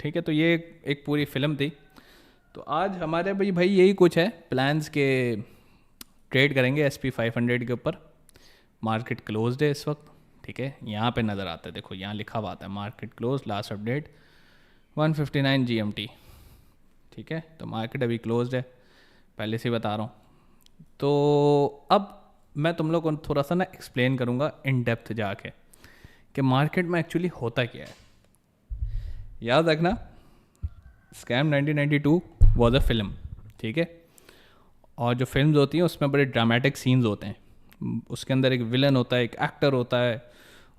ठीक है। तो ये एक पूरी फिल्म थी। तो आज हमारे भाई यही कुछ है प्लान्स के। ट्रेड करेंगे SP 500 के ऊपर। मार्केट क्लोज्ड है इस वक्त। ठीक है, यहाँ पे नज़र आता है, देखो यहाँ लिखा हुआ आता है market close, last update 1:59 GMT। ठीक है, तो मार्केट अभी क्लोज्ड है, पहले से ही बता रहा हूँ। तो अब मैं तुम लोग को थोड़ा सा ना एक्सप्लेन करूँगा इन डेप्थ जाके कि मार्केट में एक्चुअली होता क्या है। याद रखना, स्कैम 1992 वॉज अ फिल्म। ठीक है, और जो फिल्म्स होती हैं उसमें बड़े ड्रामेटिक सीन्स होते हैं। उसके अंदर एक विलन होता है, एक एक्टर होता है,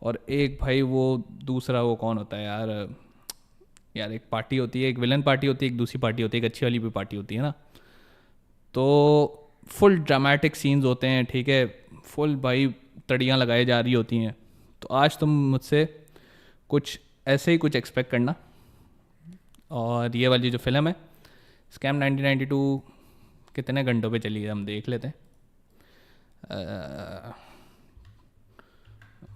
और एक भाई वो दूसरा वो कौन होता है यार, यार एक पार्टी होती है, एक विलन पार्टी होती है, एक दूसरी पार्टी होती है, एक अच्छी वाली भी पार्टी होती है ना। तो फुल ड्रामेटिक सीन्स होते हैं। ठीक है, फुल भाई तड़ियाँ लगाई जा रही होती हैं। तो आज तुम मुझसे कुछ ऐसे ही कुछ एक्सपेक्ट करना। और ये वाली जो फिल्म है स्कैम 1992 कितने घंटों पे चली है हम देख लेते हैं।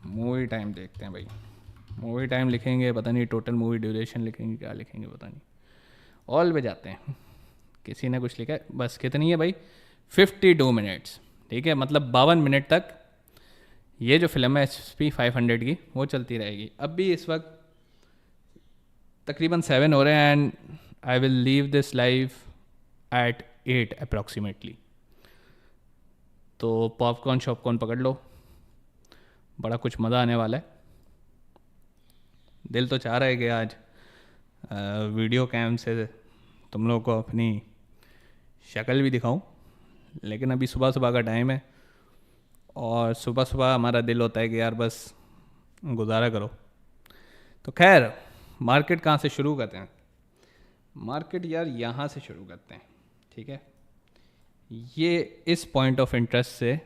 मूवी टाइम देखते हैं भाई। मूवी टाइम लिखेंगे, पता नहीं टोटल मूवी ड्यूरेशन लिखेंगे, क्या लिखेंगे पता नहीं। ऑल पे जाते हैं, किसी ने कुछ लिखा है, बस कितनी है भाई, 52 मिनट्स। ठीक है, मतलब 52 मिनट तक ये जो फिल्म है SP 500 की वो चलती रहेगी। अब भी इस वक्त तकरीबन 7 हो रहे हैं and I will leave this live at 8 approximately. तो पॉपकॉर्न शॉपकॉर्न पकड़ लो, बड़ा कुछ मज़ा आने वाला है। दिल तो चाह रहा है कि आज वीडियो कैम से तुम लोगों को अपनी शक्ल भी दिखाऊं, लेकिन अभी सुबह सुबह का टाइम है और सुबह सुबह हमारा दिल होता है कि यार बस गुजारा करो। तो खैर, मार्केट कहाँ से शुरू करते हैं? मार्केट यार यहाँ से शुरू करते हैं। ठीक है, ये इस पॉइंट ऑफ इंटरेस्ट से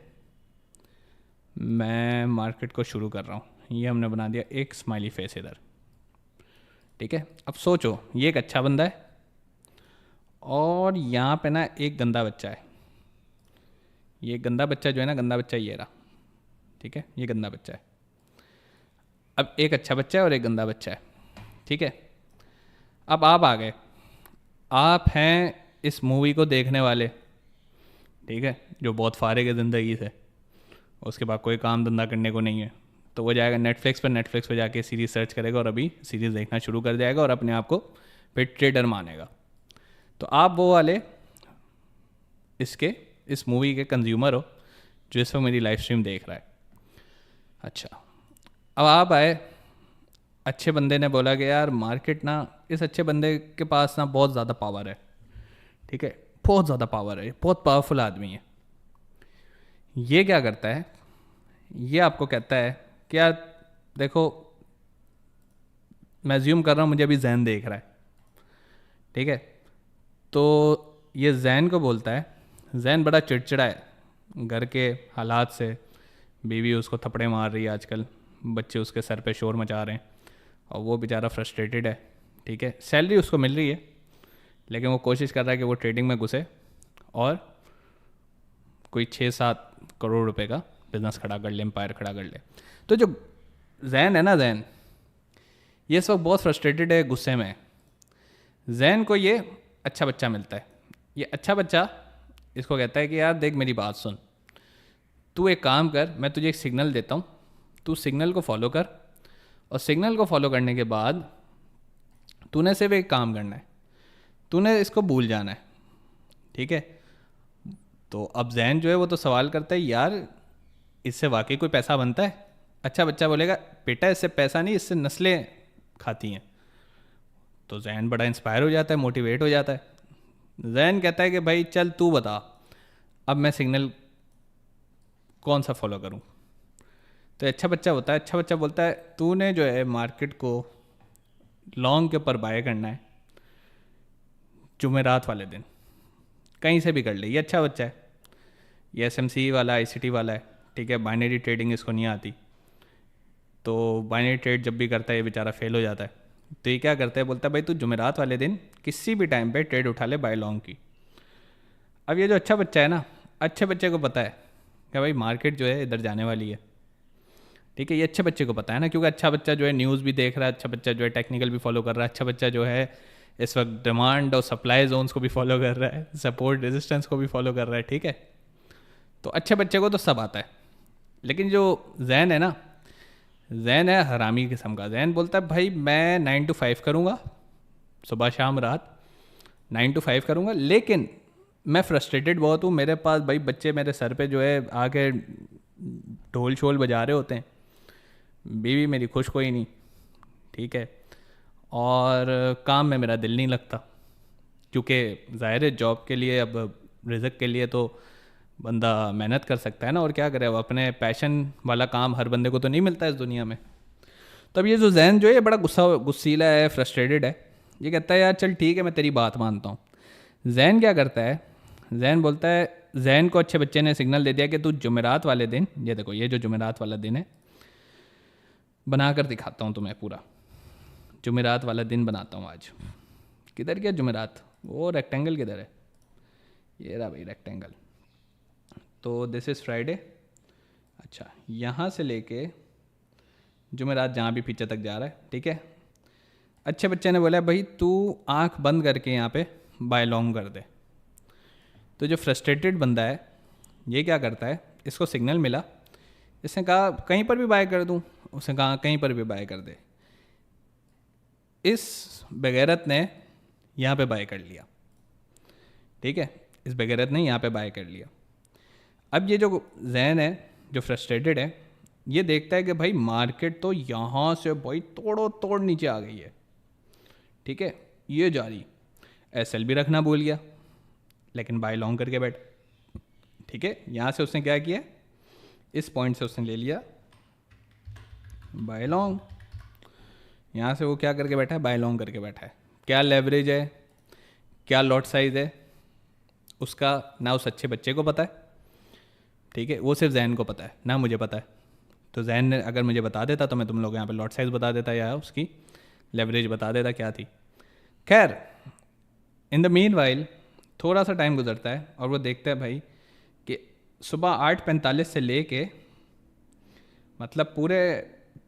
मैं मार्केट को शुरू कर रहा हूँ। ये हमने बना दिया एक स्माइली फेस इधर। ठीक है, अब सोचो ये एक अच्छा बंदा है और यहाँ पे ना एक गंदा बच्चा है। ये गंदा बच्चा जो है ना, गंदा बच्चा ये रहा। ठीक है, ये गंदा बच्चा है। अब एक अच्छा बच्चा है और एक गंदा बच्चा है। ठीक है, अब आप आ गए, आप हैं इस मूवी को देखने वाले। ठीक है, जो बहुत फारिग है ज़िंदगी से, उसके बाद कोई काम धंधा करने को नहीं है, तो वो जाएगा नेटफ्लिक्स पर जाके सीरीज़ सर्च करेगा और अभी सीरीज़ देखना शुरू कर जाएगा और अपने आप को फिर ट्रेडर मानेगा। तो आप वो वाले इस मूवी के कंज्यूमर हो जो इस वक्त मेरी लाइव स्ट्रीम देख रहा है। अच्छा, अब आप आए, अच्छे बंदे ने बोला कि यार मार्केट ना, इस अच्छे बंदे के पास ना बहुत ज़्यादा पावर है। ठीक है, बहुत ज़्यादा पावर है, बहुत पावरफुल आदमी है। ये क्या करता है, ये आपको कहता है कि यार देखो, मैं ज्यूम कर रहा हूँ मुझे अभी जैन देख रहा है। ठीक है, तो ये जैन को बोलता है, जैन बड़ा चिड़चिड़ा है घर के हालात से, बीवी उसको थपड़े मार रही है आजकल, बच्चे उसके सर पे शोर मचा रहे हैं और वो बेचारा फ्रस्ट्रेटेड है। ठीक है, सैलरी उसको मिल रही है लेकिन वो कोशिश कर रहा है कि वो ट्रेडिंग में घुसे और कोई 6-7 करोड़ रुपए का बिजनेस खड़ा कर ले, एम्पायर खड़ा कर ले। तो जो जैन है ना, जैन ये इस वक्त बहुत फ्रस्ट्रेटेड है, गुस्से में है। जैन को ये अच्छा बच्चा मिलता है। ये अच्छा बच्चा इसको कहता है कि यार देख मेरी बात सुन, तू एक काम कर, मैं तुझे एक सिग्नल देता हूँ, तू सिग्नल को फॉलो कर, और सिग्नल को फॉलो करने के बाद तूने सिर्फ एक काम करना है, तूने इसको भूल जाना है। ठीक है, तो अब जैन जो है वो तो सवाल करता है, यार इससे वाकई कोई पैसा बनता है? अच्छा बच्चा बोलेगा, बेटा इससे पैसा नहीं, इससे नस्लें खाती हैं। तो जैन बड़ा इंस्पायर हो जाता है, मोटिवेट हो जाता है। जैन कहता है कि भाई चल तू बता, अब मैं सिग्नल कौन सा फॉलो करूं? तो अच्छा बच्चा होता है, अच्छा बच्चा बोलता है, तूने जो है मार्केट को लॉन्ग के ऊपर बाय करना है जुमेरात वाले दिन, कहीं से भी कर ले। ये अच्छा बच्चा है, ये SMC वाला, ICT वाला है। ठीक है, बाइनरी ट्रेडिंग इसको नहीं आती, तो बाइनरी ट्रेड जब भी करता है ये बेचारा फेल हो जाता है। तो ये क्या करता है, बोलता है भाई तू जुमेरात वाले दिन किसी भी टाइम पे ट्रेड उठा ले बाय लॉन्ग की। अब ये जो अच्छा बच्चा है ना, अच्छे बच्चे को पता है कि भाई मार्केट जो है इधर जाने वाली है, ठीक है, ये अच्छे बच्चे को पता है ना, क्योंकि अच्छा बच्चा जो है न्यूज़ भी देख रहा है, अच्छा बच्चा जो है टेक्निकल भी फॉलो कर रहा है, अच्छा बच्चा जो है इस वक्त डिमांड और सप्लाई जोन्स को भी फॉलो कर रहा है, सपोर्ट रेजिस्टेंस को भी फॉलो कर रहा है। ठीक है, तो अच्छे बच्चे को तो सब आता है। लेकिन जो जैन है ना, जैन है हरामी किस्म का। जैन बोलता है भाई मैं 9 to 5 करूँगा, सुबह शाम रात 9 to 5 करूँगा, लेकिन मैं फ्रस्ट्रेटेड बहुत हूँ। मेरे पास भाई बच्चे मेरे सर पे जो है आके ढोल शोल बजा रहे होते हैं, बीवी मेरी खुश कोई नहीं। ठीक है, और काम में मेरा दिल नहीं लगता, क्योंकि ज़ाहिर है जॉब के लिए, अब रिज़्क के लिए तो बंदा मेहनत कर सकता है ना, और क्या करे, अब अपने पैशन वाला काम हर बंदे को तो नहीं मिलता इस दुनिया में। तब ये जो जैन जो है ये बड़ा गुस्सीला है, फ्रस्ट्रेटेड है। ये कहता है यार चल ठीक है, मैं तेरी बात मानता हूँ। जैन क्या करता है, जैन बोलता है, जैन को अच्छे बच्चे ने सिग्नल दे दिया कि तू जुमेरात वाले दिन, ये देखो ये जो जुमेरात वाला दिन है, बना कर दिखाता हूँ तुम्हें पूरा। जुमेरात वाला दिन बनाता हूँ आज। किधर गया जुमेरात, वो रेक्टेंगल किधर है, ये रहा भाई रेक्टेंगल। तो दिस इज़ फ्राइडे। अच्छा, यहाँ से लेके जुमेरात जहाँ भी पीछे तक जा रहा है। ठीक है, अच्छे बच्चे ने बोला भाई तू आंख बंद करके यहाँ पे बाय लॉन्ग कर दे। तो जो फ्रस्ट्रेटेड बंदा है ये क्या करता है, इसको सिग्नल मिला, इसने कहा कहीं पर भी बाय कर दूँ, उसने कहा कहीं पर भी बाय कर दे। इस बेगैरत ने यहाँ पे बाय कर लिया। ठीक है, इस बेगैरत ने यहाँ पे बाय कर लिया। अब ये जो जैन है जो फ्रस्ट्रेटेड है, ये देखता है कि भाई मार्केट तो यहाँ से भाई तोड़ो तोड़ नीचे आ गई है। ठीक है, ये जारी एसएल भी रखना भूल गया, लेकिन बाय लॉन्ग करके बैठ। ठीक है, यहाँ से उसने क्या किया, इस पॉइंट से उसने ले लिया बाय लॉन्ग, यहाँ से वो क्या करके बैठा है, बाय लॉन्ग करके बैठा है। क्या लेवरेज है, क्या लॉट साइज है, उसका ना उस अच्छे बच्चे को पता है। ठीक है, वो सिर्फ जैन को पता है, ना मुझे पता है। तो जैन ने अगर मुझे बता देता तो मैं तुम लोग यहाँ पे लॉट साइज बता देता या उसकी लेवरेज बता देता क्या थी। खैर, इन द मीन वाइल थोड़ा सा टाइम गुजरता है और वो देखता है भाई कि सुबह 8:45 से लेके मतलब पूरे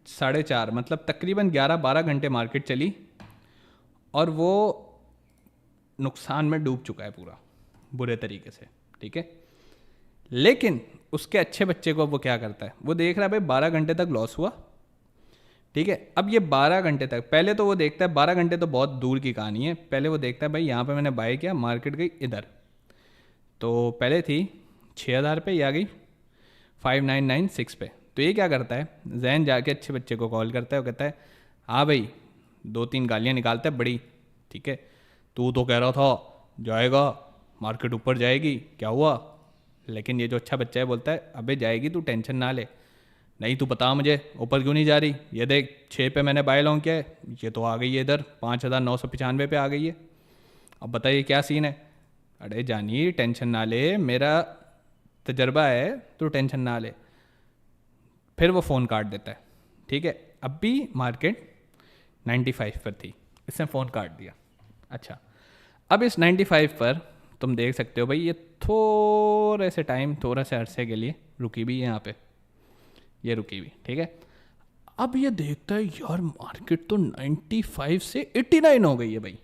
4:30, मतलब तकरीबन 11-12 घंटे मार्केट चली और वो नुकसान में डूब चुका है पूरा बुरे तरीके से। ठीक है, लेकिन उसके अच्छे बच्चे को वो क्या करता है, वो देख रहा है भाई 12 घंटे तक लॉस हुआ। ठीक है, अब ये 12 घंटे तक, पहले तो वो देखता है 12 घंटे तो बहुत दूर की कहानी है, पहले वो देखता है भाई यहाँ पे मैंने बाय किया, मार्केट गई इधर, तो पहले थी 6,000 पे, या गई 5,996 पे। तो ये क्या करता है, जैन जाके अच्छे बच्चे को कॉल करता है, वो कहता है हाँ भाई, 2-3 गालियाँ निकालता है बड़ी। ठीक है, तू तो कह रहा था जाएगा मार्केट ऊपर जाएगी, क्या हुआ। लेकिन ये जो अच्छा बच्चा है बोलता है अबे जाएगी, तू टेंशन ना ले, नहीं तू बता मुझे ऊपर क्यों नहीं जा रही, ये देख 6 पे मैंने बाय लॉन्ग किया है, ये तो आ गई है इधर 5,995 पे आ गई है, अब बताइए क्या सीन है। अरे जानी टेंशन ना ले, मेरा तजर्बा है, तू टेंशन ना ले। फिर वो फ़ोन काट देता है। ठीक है, अब भी मार्केट 95 पर थी, इसने फ़ोन काट दिया। अच्छा, अब इस 95 पर तुम देख सकते हो भाई ये थोड़े से टाइम, थोड़ा से अरसे के लिए रुकी भी है यहाँ पे, ये रुकी भी। ठीक है, अब ये देखता है यार मार्केट तो 95 से 89 हो गई है भाई,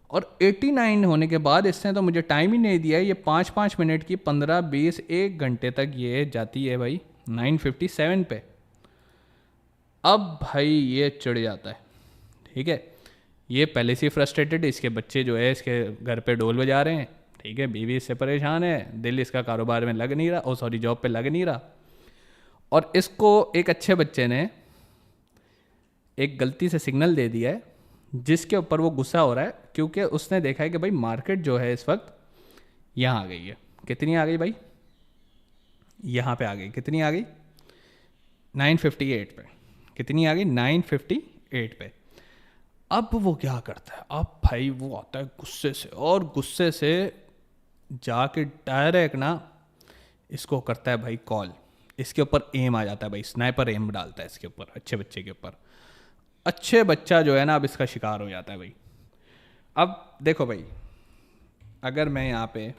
और 89 होने के बाद इसने तो मुझे टाइम ही नहीं दिया, ये 5-5 मिनट की 15-20 1 घंटे तक ये जाती है भाई 957 पे। अब भाई ये चिढ़ जाता है। ठीक है, ये पहले से फ्रस्ट्रेटेड, इसके बच्चे जो है इसके घर पे ढोल बजा रहे हैं। ठीक है, बीवी इससे परेशान है, दिल इसका कारोबार में लग नहीं रहा, ओ सॉरी जॉब पे लग नहीं रहा, और इसको एक अच्छे बच्चे ने एक गलती से सिग्नल दे दिया है जिसके ऊपर वो गुस्सा हो रहा है, क्योंकि उसने देखा है कि भाई मार्केट जो है इस वक्त यहाँ आ गई है। कितनी आ गई भाई, यहाँ पे आ गई, कितनी आ गई 958 पे, कितनी आ गई 958 पे। अब वो क्या करता है, अब भाई वो आता है गुस्से से, और गुस्से से जाके डायरेक्ट ना इसको करता है भाई कॉल, इसके ऊपर एम आ जाता है भाई, स्नाइपर एम डालता है इसके ऊपर, अच्छे बच्चे के ऊपर। अच्छे बच्चा जो है ना अब इसका शिकार हो जाता है भाई। अब देखो भाई, अगर मैं यहाँ पे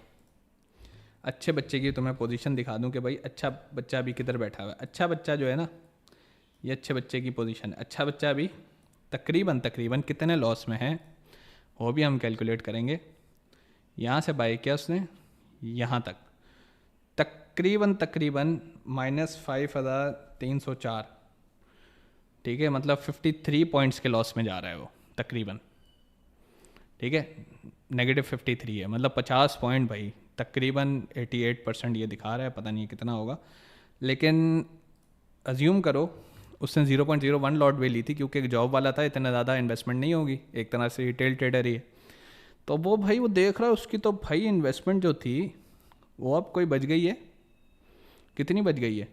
अच्छे बच्चे की तुम्हें पोजीशन दिखा दूँ कि भाई अच्छा बच्चा अभी किधर बैठा हुआ है, अच्छा बच्चा जो है ना ये अच्छे बच्चे की पोजीशन है। अच्छा बच्चा अभी तकरीबन तकरीबन कितने लॉस में है वो भी हम कैलकुलेट करेंगे। यहाँ से बाई किया उसने यहाँ तक, तकरीबन तकरीबन -5304, ठीक है, मतलब 53 पॉइंट्स के लॉस में जा रहा है वो तकरीबन, ठीक है, -53 है, मतलब 50 पॉइंट भाई, तकरीबन 88% ये दिखा रहा है, पता नहीं कितना होगा, लेकिन अज्यूम करो उसने 0.01 लॉट वे ली थी क्योंकि एक जॉब वाला था, इतना ज़्यादा इन्वेस्टमेंट नहीं होगी, एक तरह से रिटेल ट्रेडर ही है। तो वो भाई वो देख रहा है उसकी तो भाई इन्वेस्टमेंट जो थी वो अब कोई बच गई है, कितनी बच गई है,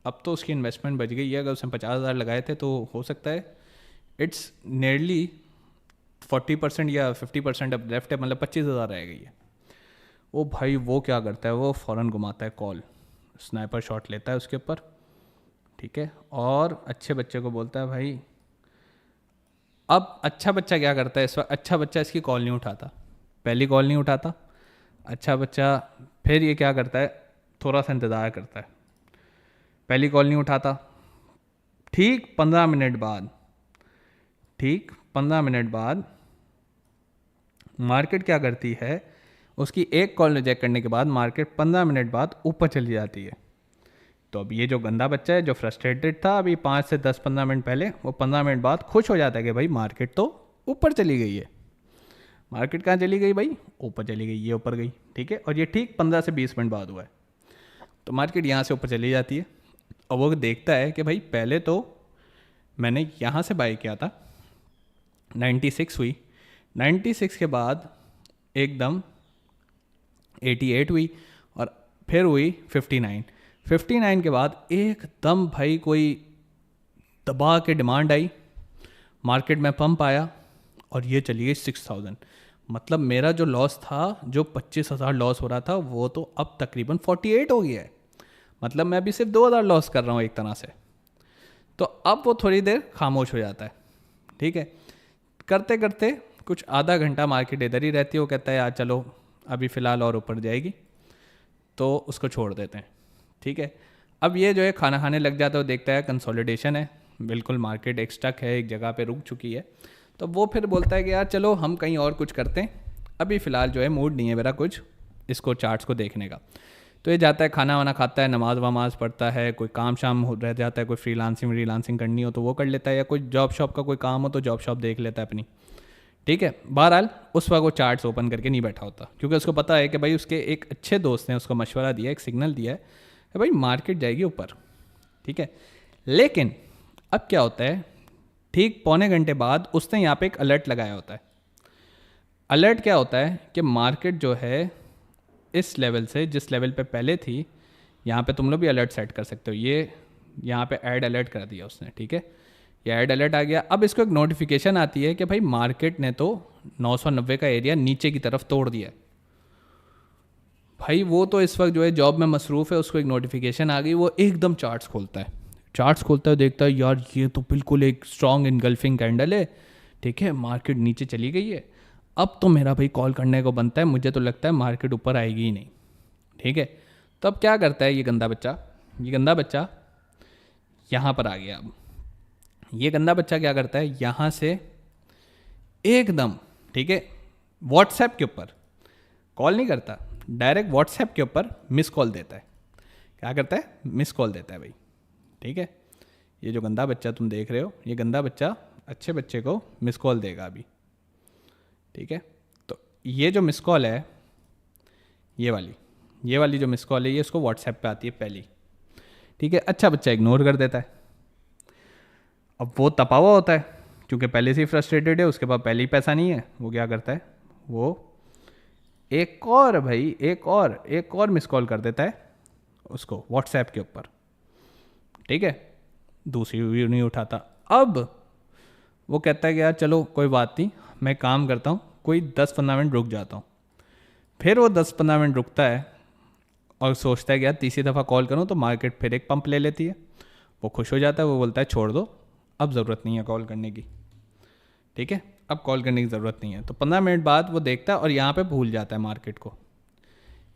अब तो उसकी इन्वेस्टमेंट बच गई है, अगर उसने 50,000 लगाए थे तो हो सकता है इट्स नियरली 40% या 50% अब लेफ्ट है, मतलब 25,000 रह गई है। वो भाई वो क्या करता है, वो फ़ौरन घुमाता है कॉल, स्नाइपर शॉट लेता है उसके ऊपर, ठीक है, और अच्छे बच्चे को बोलता है भाई, अब अच्छा बच्चा क्या करता है इस वक्त, अच्छा बच्चा इसकी कॉल नहीं उठाता, पहली कॉल नहीं उठाता, अच्छा बच्चा फिर ये क्या करता है, थोड़ा सा इंतज़ार करता है, पहली कॉल नहीं उठाता, ठीक 15 मिनट बाद, ठीक 15 मिनट बाद मार्केट क्या करती है, उसकी एक कॉल रिजेक्ट करने के बाद मार्केट 15 मिनट बाद ऊपर चली जाती है। तो अब ये जो गंदा बच्चा है जो फ्रस्ट्रेटेड था अभी 5 से 10-15 मिनट पहले, वो 15 मिनट बाद खुश हो जाता है कि भाई मार्केट तो ऊपर चली गई है। मार्केट कहाँ चली गई भाई, ऊपर चली गई, ये ऊपर गई, ठीक है, और ये ठीक 15 से 20 मिनट बाद हुआ है। तो मार्केट यहाँ से ऊपर चली जाती है, और वो देखता है कि भाई पहले तो मैंने यहाँ से बाई किया था, 96 हुई, 96 के बाद एकदम 88 हुई, और फिर हुई 59 के बाद एकदम भाई कोई दबा के डिमांड आई, मार्केट में पंप आया और ये चली गई 6,000। मतलब मेरा जो लॉस था, जो 25,000 लॉस हो रहा था, वो तो अब तकरीबन 48 हो गया है, मतलब मैं अभी सिर्फ 2,000 लॉस कर रहा हूँ एक तरह से। तो अब वो थोड़ी देर खामोश हो जाता है, ठीक है, करते करते कुछ आधा घंटा मार्केट इधर ही रहती है, वो कहता है यार चलो अभी फ़िलहाल और ऊपर जाएगी, तो उसको छोड़ देते हैं, ठीक है। अब ये जो है खाना खाने लग जाता है, वो देखता है कंसोलिडेशन है, बिल्कुल मार्केट एक स्टक है, एक जगह पे रुक चुकी है, तो वो फिर बोलता है कि यार चलो हम कहीं और कुछ करते हैं, अभी फ़िलहाल जो है मूड नहीं है मेरा कुछ इसको चार्ट्स को देखने का। तो ये जाता है खाना वाना खाता है, नमाज वमाज पढ़ता है, कोई काम शाम रह जाता है, कोई फ्रीलांसिंग करनी हो तो वो कर लेता है, या कोई जॉब शॉप का कोई काम हो तो जॉब शॉप देख लेता है अपनी, ठीक है। बहरहाल उस वक्त वो चार्ट्स ओपन करके नहीं बैठा होता, क्योंकि उसको पता है कि भाई उसके एक अच्छे दोस्त ने उसको मशवरा दिया, एक सिग्नल दिया है कि भाई मार्केट जाएगी ऊपर, ठीक है। लेकिन अब क्या होता है, ठीक पौने घंटे बाद उसने यहाँ पे एक अलर्ट लगाया होता है। अलर्ट क्या होता है कि मार्केट जो है इस लेवल से, जिस लेवल पे पहले थी, यहाँ पे तुम लोग भी अलर्ट सेट कर सकते हो, ये यहाँ पे ऐड अलर्ट कर दिया उसने, ठीक है, ये ऐड अलर्ट आ गया। अब इसको एक नोटिफिकेशन आती है कि भाई मार्केट ने तो 990 का एरिया नीचे की तरफ तोड़ दिया है। भाई वो तो इस वक्त जो है जॉब में मसरूफ़ है, उसको एक नोटिफिकेशन आ गई, वो एकदम चार्ट्स खोलता है, देखता है यार ये तो बिल्कुल एक स्ट्रॉन्ग इनगल्फिंग कैंडल है, ठीक है, मार्केट नीचे चली गई है, अब तो मेरा भाई कॉल करने को बनता है, मुझे तो लगता है मार्केट ऊपर आएगी ही नहीं, ठीक है। तो अब क्या करता है ये गंदा बच्चा यहाँ पर आ गया। अब ये गंदा बच्चा क्या करता है, यहाँ से एकदम, ठीक है, व्हाट्सएप के ऊपर कॉल नहीं करता, डायरेक्ट व्हाट्सएप के ऊपर मिस कॉल देता है। क्या करता है, मिस कॉल देता है भाई, ठीक है। ये जो गंदा बच्चा तुम देख रहे हो, ये गंदा बच्चा अच्छे बच्चे को मिस कॉल देगा अभी, ठीक है। तो ये जो मिस कॉल है, ये वाली जो मिस कॉल है, ये इसको व्हाट्सएप पे आती है पहली, ठीक है। अच्छा बच्चा इग्नोर कर देता है। अब वो तपा हुआ होता है क्योंकि पहले से ही फ्रस्ट्रेटेड है, उसके पास पहले ही पैसा नहीं है, वो क्या करता है, वो एक और मिस कॉल कर देता है उसको व्हाट्सएप के ऊपर, ठीक है, दूसरी भी नहीं उठाता। अब वो कहता है कि यार चलो कोई बात नहीं, मैं काम करता हूँ, कोई 10-15 मिनट रुक जाता हूँ। फिर वो 10-15 मिनट रुकता है और सोचता है कि यार तीसरी दफ़ा कॉल करूँ तो मार्केट फिर एक पंप ले लेती है। वो खुश हो जाता है, वो बोलता है छोड़ दो, अब ज़रूरत नहीं है कॉल करने की, ठीक है, अब कॉल करने की ज़रूरत नहीं है। तो 15 मिनट बाद वो देखता है और यहाँ पे भूल जाता है मार्केट को,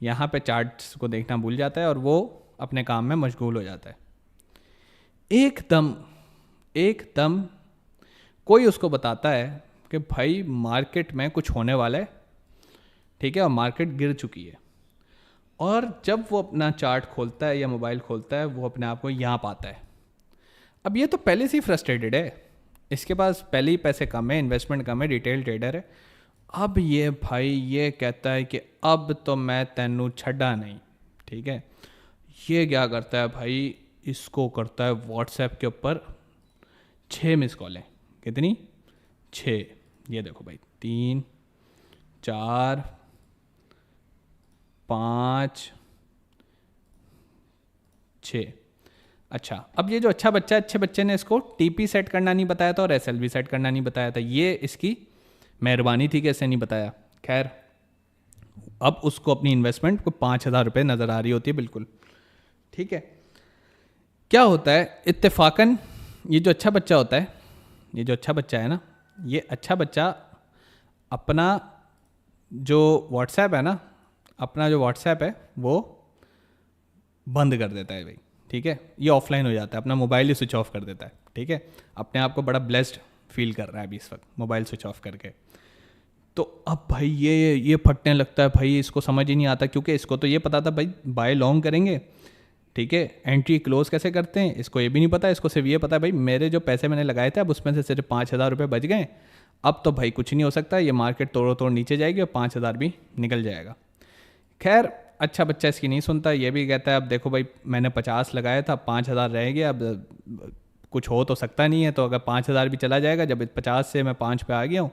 यहाँ पे चार्ट्स को देखना भूल जाता है और वो अपने काम में मशगूल हो जाता है। एकदम एकदम कोई उसको बताता है कि भाई मार्केट में कुछ होने वाला है, ठीक है, और मार्केट गिर चुकी है, और जब वो अपना चार्ट खोलता है या मोबाइल खोलता है वो अपने आप को यहाँ पाता है। अब ये तो पहले से ही फ्रस्ट्रेटेड है, इसके पास पहले ही पैसे कम है, इन्वेस्टमेंट कम है, रिटेल ट्रेडर है। अब ये भाई ये कहता है कि अब तो मैं तेनू छड़ा नहीं, ठीक है। ये क्या करता है भाई, इसको करता है व्हाट्सएप के ऊपर 6 मिस कॉलें। कितनी? 6। ये देखो भाई, 3 4 5 6। अच्छा, अब ये जो अच्छा बच्चा है, अच्छे बच्चे ने इसको टीपी सेट करना नहीं बताया था और एसएलवी सेट करना नहीं बताया था। ये इसकी मेहरबानी थी कि इसे नहीं बताया। खैर, अब उसको अपनी इन्वेस्टमेंट को 5,000 रुपये नज़र आ रही होती है, बिल्कुल ठीक है। क्या होता है इत्तेफाकन, ये जो अच्छा बच्चा होता है, ये जो अच्छा बच्चा है ना, ये अच्छा बच्चा अपना जो व्हाट्सएप है ना, अपना जो व्हाट्सएप है वो बंद कर देता है भाई, ठीक है। ये ऑफलाइन हो जाता है, अपना मोबाइल ही स्विच ऑफ कर देता है, ठीक है। अपने आप को बड़ा ब्लेस्ड फील कर रहा है अभी इस वक्त मोबाइल स्विच ऑफ करके। तो अब भाई ये फटने लगता है भाई, इसको समझ ही नहीं आता, क्योंकि इसको तो ये पता था भाई बाय लॉन्ग करेंगे, ठीक है, एंट्री क्लोज कैसे करते हैं इसको ये भी नहीं पता। इसको सिर्फ ये पता है भाई मेरे जो पैसे मैंने लगाए थे अब उसमें से सिर्फ 5,000 रुपये बच गए, अब तो भाई कुछ नहीं हो सकता, ये मार्केट तोड़ो तोड़ नीचे जाएगी और 5,000 भी निकल जाएगा। खैर, अच्छा बच्चा इसकी नहीं सुनता, ये भी कहता है अब देखो भाई मैंने 50 लगाया था, 5,000 रह गया, अब कुछ हो तो सकता नहीं है, तो अगर 5,000 भी चला जाएगा, जब 50 से मैं 5 पे आ गया हूँ,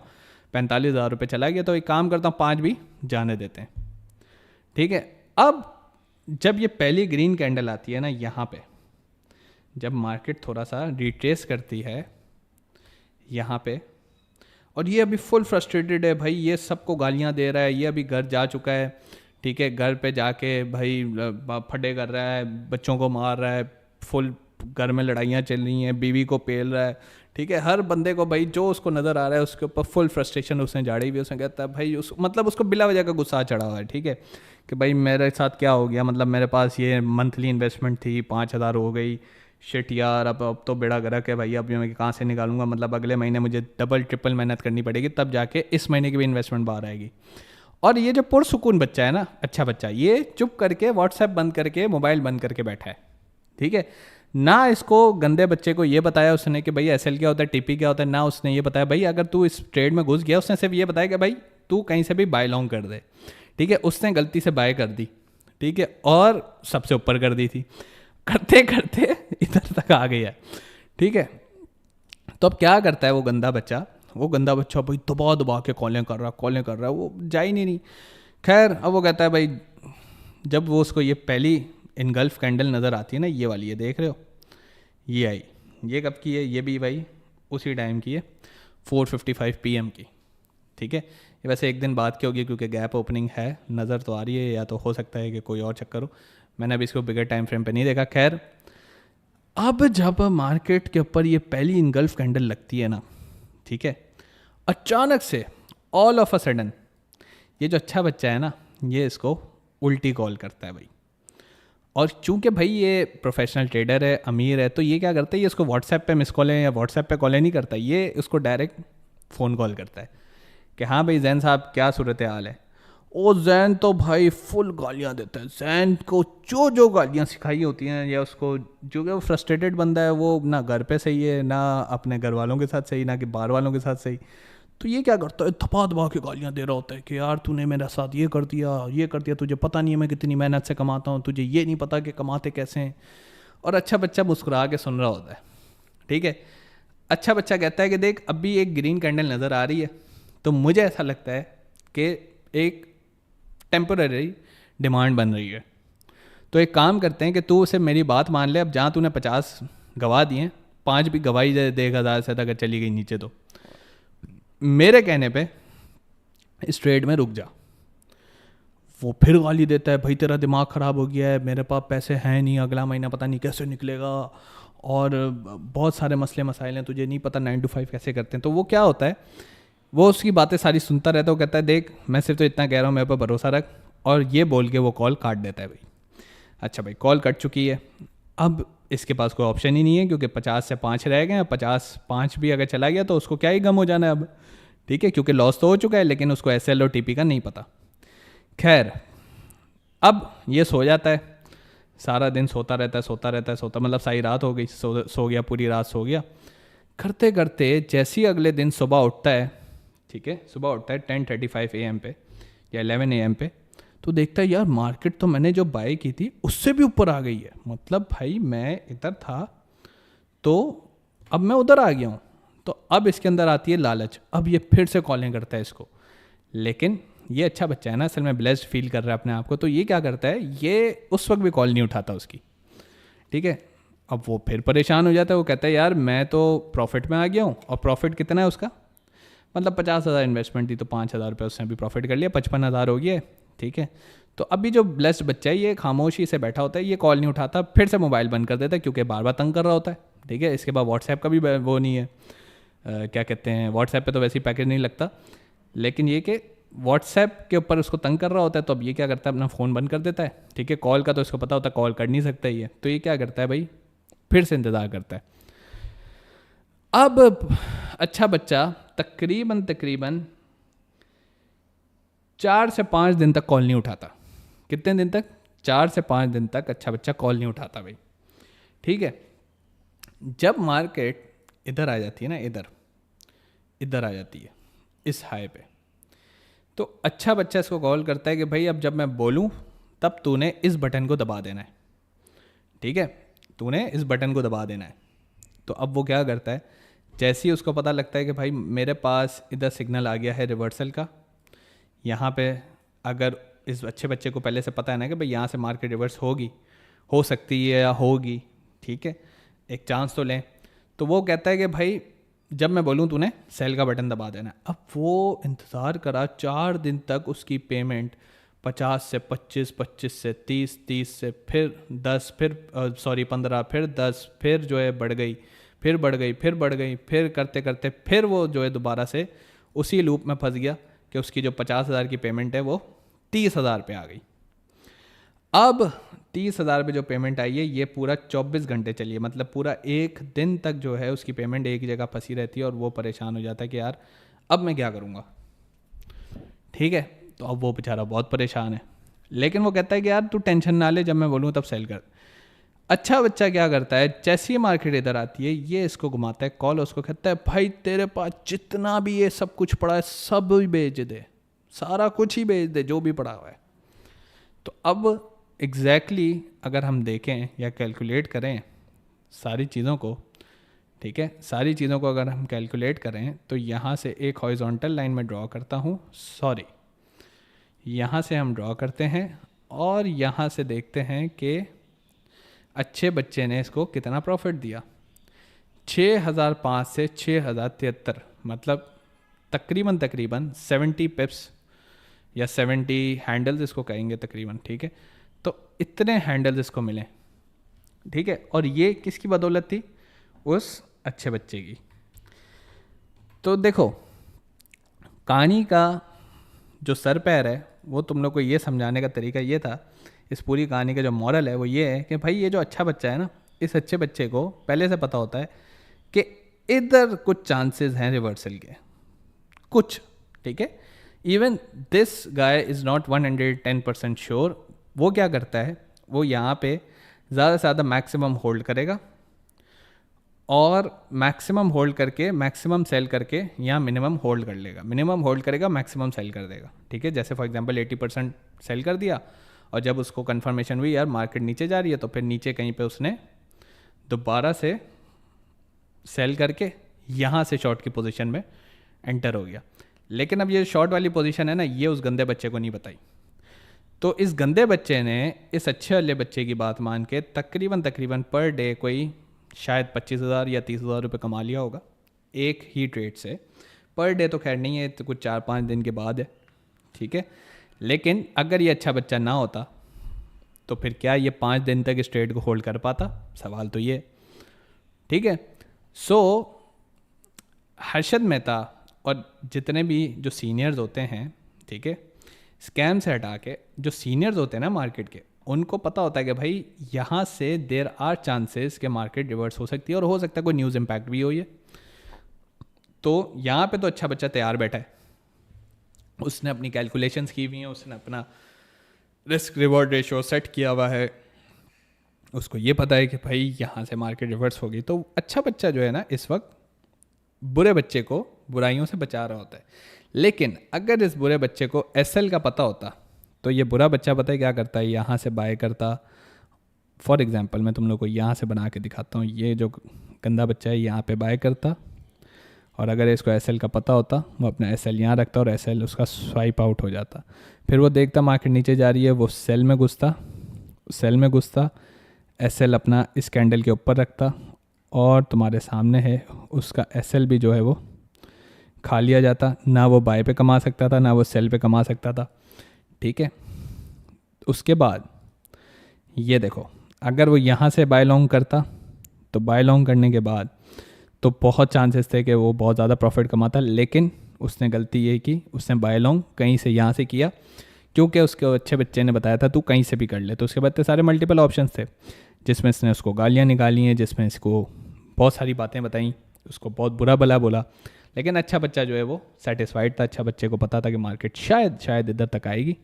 45,000 रुपये चला गया, तो एक काम करता हूँ 5 भी जाने देते हैं, ठीक है। अब जब ये पहली ग्रीन कैंडल आती है ना यहाँ पे, जब मार्केट थोड़ा सा रिट्रेस करती है यहाँ पे, और ये अभी फुल फ्रस्ट्रेटेड है भाई, ये सबको गालियाँ दे रहा है, ये अभी घर जा चुका है, ठीक है, घर पे जाके भाई फटे कर रहा है, बच्चों को मार रहा है, फुल घर में लड़ाइयाँ चल रही हैं, बीवी को पेल रहा है, ठीक है। हर बंदे को भाई जो उसको नज़र आ रहा है उसके ऊपर फुल फ्रस्ट्रेशन उसने झाड़ी हुई। उसने कहता है भाई मतलब उसको बिला वजह का गुस्सा चढ़ा हुआ है, ठीक है, कि भाई मेरे साथ क्या हो गया, मतलब मेरे पास ये मंथली इन्वेस्टमेंट थी 5,000 हो गई, शिट यार, अब तो बेड़ा गर्क है भाई, अब मैं कहाँ से निकालूंगा, मतलब अगले महीने मुझे डबल ट्रिपल मेहनत करनी पड़ेगी तब जाके इस महीने की भी इन्वेस्टमेंट बाहर आएगी। और ये जो पुरसुकून बच्चा है ना, अच्छा बच्चा, ये चुप करके व्हाट्सएप बंद करके मोबाइल बंद करके बैठा है, ठीक है। ना इसको गंदे बच्चे को ये बताया उसने कि भाई एसएल क्या होता है, टीपी क्या होता है, ना उसने ये बताया भाई अगर तू इस ट्रेड में घुस गया, उसने सिर्फ ये बताया कि भाई तू कहीं से भी बाय लॉन्ग कर दे, ठीक है। उसने गलती से बाय कर दी, ठीक है, और सबसे ऊपर कर दी थी, करते करते इधर तक आ गया, ठीक है। तो अब क्या करता है वो गंदा बच्चा भाई दबा दबा के कॉलें कर रहा है, वो जा ही नहीं। खैर, अब वो कहता है भाई, जब वो उसको ये पहली इनगल्फ कैंडल नज़र आती है ना, ये वाली, ये देख रहे हो, ये आई, ये कब की है, ये भी भाई उसी टाइम की है, 4:55 PM की, ठीक है। ये वैसे एक दिन बाद की होगी क्योंकि गैप ओपनिंग है, नज़र तो आ रही है, या तो हो सकता है कि कोई और चक्कर हो, मैंने अभी इसको बिगर टाइम फ्रेम पे नहीं देखा। खैर, अब जब मार्केट के ऊपर ये पहली इनगल्फ कैंडल लगती है ना, ठीक है, अचानक से ऑल ऑफ अ सडन ये जो अच्छा बच्चा है ना, ये इसको उल्टी कॉल करता है भाई। और चूंकि भाई ये प्रोफेशनल ट्रेडर है, अमीर है, तो ये क्या करता है, ये इसको व्हाट्सएप पे मिस कॉलें या व्हाट्सएप पे कॉलें नहीं करता, ये उसको डायरेक्ट फ़ोन कॉल करता है कि हाँ भाई जैन साहब क्या सूरत हाल है। ओ जैन तो भाई फुल गालियाँ देता है, जैन को जो गालियाँ सिखाई होती हैं, या उसको जो कि वो फ्रस्ट्रेटेड बंदा है, वो ना घर पे सही है, ना अपने घर वालों के साथ सही, ना कि बाहर वालों के साथ सही, तो ये क्या करता है, धपा धपा के गालियाँ दे रहा होता है कि यार तूने मेरे साथ ये कर दिया, तुझे पता नहीं है मैं कितनी मेहनत से कमाता हूँ, तुझे ये नहीं पता कि कमाते कैसे हैं। और अच्छा बच्चा मुस्कुरा के सुन रहा होता है, ठीक है। अच्छा बच्चा कहता है कि देख अभी एक ग्रीन कैंडल नज़र आ रही है, तो मुझे ऐसा लगता है कि एक टेम्पररी डिमांड बन रही है, तो एक काम करते हैं कि तू उसे मेरी बात मान ले, अब जहाँ तूने 50 गवा दिए, 5 भी गवाही दे 1,000 से अगर चली गई नीचे, तो मेरे कहने पे इस ट्रेड में रुक जा। वो फिर गाली देता है, भाई तेरा दिमाग ख़राब हो गया है, मेरे पास पैसे हैं नहीं, अगला महीना पता नहीं कैसे निकलेगा, और बहुत सारे मसले मसाइल हैं, तुझे नहीं पता 9 to 5 कैसे करते हैं। तो वो क्या होता है, वो उसकी बातें सारी सुनता रहता है, वो कहता है देख मैं सिर्फ तो इतना कह रहा हूँ, मेरे पर भरोसा रख, और ये बोल के वो कॉल काट देता है भाई। अच्छा भाई, कॉल कट चुकी है, अब इसके पास कोई ऑप्शन ही नहीं है, क्योंकि 50 से 5 रह गए हैं, 50 भी अगर चला गया तो उसको क्या ही गम हो जाना है अब, ठीक है, क्योंकि लॉस तो हो चुका है, लेकिन उसको SL और TP का नहीं पता। खैर, अब ये सो जाता है, सारा दिन सोता रहता है, मतलब सारी रात हो गई, सो गया, पूरी रात सो गया। करते करते जैसे ही अगले दिन सुबह उठता है, ठीक है, सुबह उठता है 10:35 AM पे या 11 AM पे, तो देखता है यार मार्केट तो मैंने जो बाय की थी उससे भी ऊपर आ गई है। मतलब भाई मैं इधर था तो अब मैं उधर आ गया हूँ। तो अब इसके अंदर आती है लालच, अब ये फिर से कॉलिंग करता है इसको। लेकिन ये अच्छा बच्चा है ना, असल में ब्लेस्ड फील कर रहा है अपने आप को, तो ये क्या करता है, ये उस वक्त भी कॉल नहीं उठाता उसकी, ठीक है। अब वो फिर परेशान हो जाता है, वो कहता है यार मैं तो प्रॉफिट में आ गया हूँ, और प्रॉफिट कितना है उसका, मतलब 50,000 इन्वेस्टमेंट थी तो 5,000 रुपये उसने अभी प्रॉफिट कर लिया, 55,000 हो गया, ठीक है। तो अभी जो ब्लेस्ड बच्चा है ये खामोशी से बैठा होता है, ये कॉल नहीं उठाता, फिर से मोबाइल बंद कर देता है, क्योंकि बार बार तंग कर रहा होता है, ठीक है। इसके बाद व्हाट्सएप का भी वो नहीं है, क्या कहते हैं, व्हाट्सएप पे तो वैसे ही पैकेज नहीं लगता, लेकिन ये कि व्हाट्सएप के ऊपर उसको तंग कर रहा होता है, तो अब ये क्या करता है, अपना फ़ोन बंद कर देता है, ठीक है। कॉल का तो इसको पता होता है कॉल कर नहीं सकता ही है, तो ये क्या करता है भाई, फिर से इंतज़ार करता है। अब अच्छा बच्चा तकरीबन 4 से 5 दिन तक कॉल नहीं उठाता। कितने दिन तक? 4 से 5 दिन तक अच्छा बच्चा कॉल नहीं उठाता भाई, ठीक है। जब मार्केट इधर आ जाती है ना, इधर आ जाती है इस हाई पे, तो अच्छा बच्चा इसको कॉल करता है कि भाई अब जब मैं बोलूं तब तूने इस बटन को दबा देना है, ठीक है, तूने इस बटन को दबा देना है। तो अब वो क्या करता है, जैसे ही उसको पता लगता है कि भाई मेरे पास इधर सिग्नल आ गया है रिवर्सल का, यहाँ पे अगर इस अच्छे बच्चे को पहले से पता है ना कि भाई यहाँ से मार्केट रिवर्स होगी, हो सकती है या होगी, ठीक है, एक चांस तो लें, तो वो कहता है कि भाई जब मैं बोलूँ तूने सेल का बटन दबा देना। अब वो इंतज़ार करा 4 दिन तक, उसकी पेमेंट 50 से 25, 25 से 30, 30 से फिर 10, फिर 15, फिर 10, फिर जो है बढ़ गई, फिर बढ़ गई, फिर बढ़ गई, फिर करते करते फिर वो जो है दोबारा से उसी लूप में फंस गया कि उसकी जो 50,000 की पेमेंट है वो 30,000 पे आ गई। अब 30,000 पे जो पेमेंट आई है ये पूरा 24 घंटे चली है, मतलब पूरा एक दिन तक जो है उसकी पेमेंट एक जगह फंसी रहती है, और वो परेशान हो जाता है कि यार अब मैं क्या करूँगा, ठीक है। तो अब वो बेचारा बहुत परेशान है, लेकिन वो कहता है कि यार तू टेंशन ना ले, जब मैं बोलूँ तब सेल कर। अच्छा बच्चा क्या करता है, जैसी ही मार्केट इधर आती है ये इसको घुमाता है, कॉल उसको कहता है भाई तेरे पास जितना भी ये सब कुछ पड़ा है सब भी बेच दे, सारा कुछ ही बेच दे जो भी पड़ा हुआ है। तो अब एग्जैक्टली अगर हम देखें या कैलकुलेट करें सारी चीज़ों को, ठीक है, सारी चीज़ों को अगर हम कैलकुलेट करें तो यहाँ से एक हॉरिजॉन्टल लाइन में ड्रॉ करता हूँ, सॉरी, यहाँ से हम ड्रॉ करते हैं और यहाँ से देखते हैं कि अच्छे बच्चे ने इसको कितना प्रॉफिट दिया। 6,005 से 6,073, मतलब तकरीबन 70 पिप्स या 70 हैंडल्स इसको कहेंगे तकरीबन, ठीक है। तो इतने हैंडल्स इसको मिले, ठीक है, और ये किसकी बदौलत थी, उस अच्छे बच्चे की। तो देखो कहानी का जो सर पैर है वो तुम लोग को ये समझाने का तरीका ये था, इस पूरी कहानी का जो मॉरल है वो ये है कि भाई ये जो अच्छा बच्चा है ना, इस अच्छे बच्चे को पहले से पता होता है कि इधर कुछ चांसेस हैं रिवर्सल के, कुछ, ठीक है। Even this guy is not 110% sure. वो क्या करता है, वो यहाँ पे ज़्यादा से ज़्यादा मैक्सिमम होल्ड करेगा, और मैक्सिमम होल्ड करके मैक्सिमम सेल करके यहाँ मिनिमम होल्ड कर लेगा, मिनिमम होल्ड करेगा मैक्सिमम सेल कर देगा, ठीक है। जैसे फॉर एग्जांपल 80% सेल कर दिया, और जब उसको कंफर्मेशन हुई यार मार्केट नीचे जा रही है, तो फिर नीचे कहीं पे उसने दोबारा से सेल करके यहाँ से शॉर्ट की पोजीशन में एंटर हो गया। लेकिन अब ये शॉर्ट वाली पोजीशन है ना, ये उस गंदे बच्चे को नहीं बताई, तो इस गंदे बच्चे ने इस अच्छे वाले बच्चे की बात मान के तकरीबन पर डे कोई शायद 25,000 या 30,000 रुपये कमा लिया होगा एक ही ट्रेड से। पर डे तो खैर नहीं है, तो कुछ 4-5 दिन के बाद है, ठीक है। लेकिन अगर ये अच्छा बच्चा ना होता तो फिर क्या ये 5 दिन तक इस ट्रेड को होल्ड कर पाता, सवाल तो ये, ठीक है। सो हर्षद मेहता और जितने भी जो सीनियर्स होते हैं, ठीक है, स्कैम से हटा के जो सीनियर्स होते हैं ना मार्केट के, उनको पता होता है कि भाई यहाँ से देर आर चांसेस कि मार्केट रिवर्स हो सकती है और हो सकता है कोई न्यूज़ इम्पैक्ट भी हो ये। तो यहाँ पे तो अच्छा बच्चा तैयार बैठा है, उसने अपनी कैलकुलेशंस की हुई हैं, उसने अपना रिस्क रिवॉर्ड रेशियो सेट किया हुआ है, उसको ये पता है कि भाई यहाँ से मार्केट रिवर्स होगी। तो अच्छा बच्चा जो है ना इस वक्त बुरे बच्चे को बुराइयों से बचा रहा होता है। लेकिन अगर इस बुरे बच्चे को एसएल का पता होता तो ये बुरा बच्चा पता है क्या करता है, यहाँ से बाय करता। फॉर एग्जांपल मैं तुम लोग को यहाँ से बना के दिखाता हूँ, ये जो गंदा बच्चा है यहाँ पे बाय करता, और अगर इसको एसएल का पता होता वो अपना एसएल यहाँ रखता और एसएल उसका स्वाइप आउट हो जाता। फिर वो देखता मार्केट नीचे जा रही है, वो सेल में घुसता, एसएल अपना इस कैंडल के ऊपर रखता, और तुम्हारे सामने है उसका एसएल भी जो है वो खा लिया जाता। ना वो बाय पे कमा सकता था, ना वो सेल पे कमा सकता था। ठीक है, उसके बाद ये देखो, अगर वो यहाँ से बाय लॉन्ग करता तो बाय लॉन्ग करने के बाद तो बहुत चांसेस थे कि वो बहुत ज़्यादा प्रॉफिट कमाता। लेकिन उसने गलती ये की, उसने बाय लॉन्ग कहीं से यहाँ से किया, क्योंकि उसके अच्छे बच्चे ने बताया था तू कहीं से भी कर ले। तो उसके बाद सारे मल्टीपल ऑप्शंस थे, जिसमें इसने उसको गालियाँ निकाली हैं, जिसमें इसको बहुत सारी बातें बताई, उसको बहुत बुरा भला बोला। लेकिन अच्छा बच्चा जो है वो सेटिस्फाइड था, अच्छा बच्चे को पता था कि मार्केट शायद इधर तक आएगी।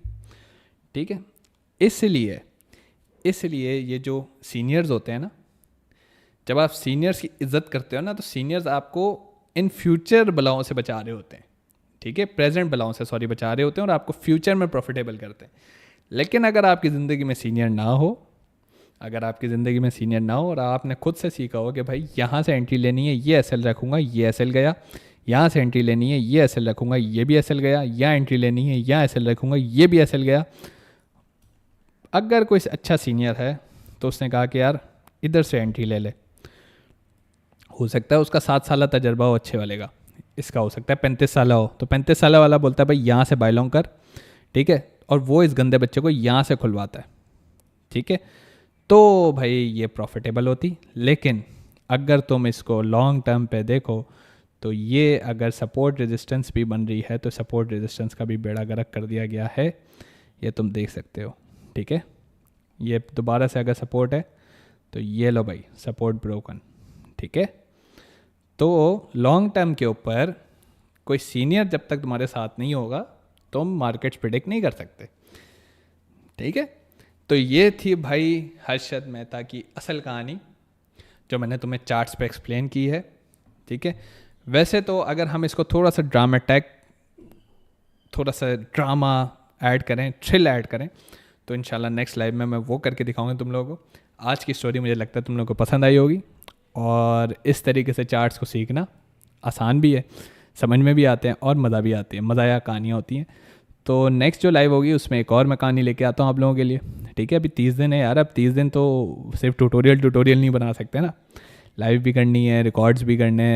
ठीक है, इसलिए ये जो सीनियर्स होते हैं ना, जब आप सीनियर्स की इज्जत करते हो ना, तो सीनियर्स आपको इन फ्यूचर बलाओं से बचा रहे होते हैं। ठीक है, प्रेजेंट बलाओं से बचा रहे होते हैं और आपको फ्यूचर में प्रॉफिटेबल करते हैं। लेकिन अगर आपकी ज़िंदगी में सीनियर ना हो, और आपने खुद से सीखा हो कि भाई यहाँ से एंट्री लेनी है, ये एसएल रखूँगा, ये एसएल गया, यहाँ से एंट्री लेनी है, ये एसएल रखूँगा, ये भी एसएल गया, यहाँ एंट्री लेनी है, यहाँ एसएल रखूँगा, ये भी एसएल गया। अगर कोई अच्छा सीनियर है तो उसने कहा कि यार इधर से एंट्री ले ले, हो सकता है उसका 7 साल तजर्बा हो अच्छे वाले का, इसका हो सकता है 35 साल हो, तो 35 साल वाला बोलता है भाई यहाँ से बाय लॉन्ग कर। ठीक है, और वो इस गंदे बच्चे को यहाँ से खुलवाता है। ठीक है, तो भाई ये प्रॉफिटेबल होती। लेकिन अगर तुम इसको लॉन्ग टर्म पे देखो तो ये अगर सपोर्ट रेजिस्टेंस भी बन रही है तो सपोर्ट रेजिस्टेंस का भी बेड़ा गर्क कर दिया गया है, ये तुम देख सकते हो। ठीक है, ये दोबारा से अगर सपोर्ट है तो ये लो भाई सपोर्ट ब्रोकन। ठीक है, तो लॉन्ग टर्म के ऊपर कोई सीनियर जब तक तुम्हारे साथ नहीं होगा तुम मार्केट्स प्रिडिक्ट नहीं कर सकते। ठीक है, तो ये थी भाई हर्षद मेहता की असल कहानी, जो मैंने तुम्हें चार्ट्स पे एक्सप्लेन की है। ठीक है, वैसे तो अगर हम इसको थोड़ा सा ड्रामा ऐड करें, थ्रिल ऐड करें, तो इंशाल्लाह नेक्स्ट लाइव में मैं वो करके दिखाऊंगा तुम लोगों को। आज की स्टोरी मुझे लगता है तुम लोगों को पसंद आई होगी, और इस तरीके से चार्ट्स को सीखना आसान भी है, समझ में भी आते हैं और मज़ा भी आती है, मज़ा या कहानियाँ होती हैं। तो नेक्स्ट जो लाइव होगी उसमें एक और मैं कहानी लेके आता हूँ आप लोगों के लिए। ठीक है, अभी 30 दिन है यार, अब 30 दिन तो सिर्फ ट्यूटोरियल नहीं बना सकते ना, लाइव भी करनी है, रिकॉर्ड्स भी करने हैं।